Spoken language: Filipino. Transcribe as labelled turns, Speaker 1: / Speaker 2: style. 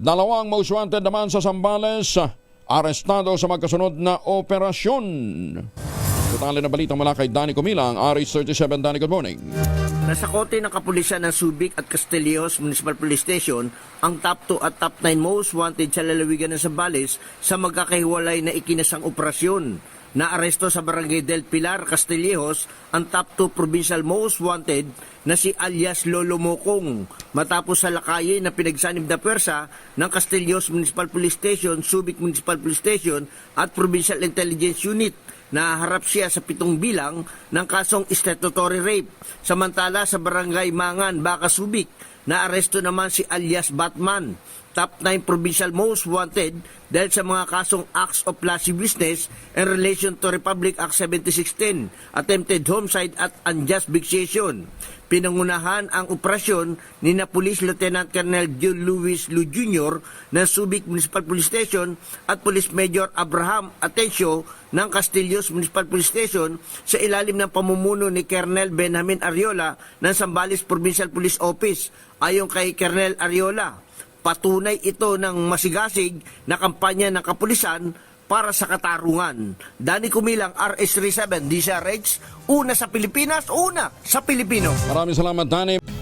Speaker 1: Dalawang most wanted naman sa Zambales, arestado sa magkasunod na operasyon. Totally na balitang mula kay Danny Comilang, RH37. Danny, good morning.
Speaker 2: Nasa kote ng kapulisan ng Subic at Castillejos Municipal Police Station ang top 2 at top 9 most wanted sa lalawigan ng Zambales sa magkakahiwalay na ikinasang operasyon. Naaresto sa Barangay del Pilar, Castillejos ang top 2 provincial most wanted na si alias Lolo Mokong matapos sa lakayin na pinagsanib na pwersa ng Castillejos Municipal Police Station, Subic Municipal Police Station at Provincial Intelligence Unit. Naharap siya sa 7 bilang ng kasong statutory rape. Samantala sa Barangay Mangan, Baca, Subic, naaresto naman si alias Batman, top 9 provincial most wanted dahil sa mga kasong acts of lascivious business in relation to Republic Act 7610, attempted homicide at unjust vexation. Pinangunahan ang operasyon ni na Police Lieutenant Colonel John Luis Lu Jr. ng Subic Municipal Police Station at Police Major Abraham Atencio ng Castillejos Municipal Police Station sa ilalim ng pamumuno ni Colonel Benjamin Ariola ng Zambales Provincial Police Office. Ayon kay Colonel Ariola, patunay ito ng masigasig na kampanya ng kapulisan para sa katarungan. Danny Comilang, RH37, DZRH, una sa Pilipinas, una sa Pilipino.
Speaker 1: Maraming salamat, Danny.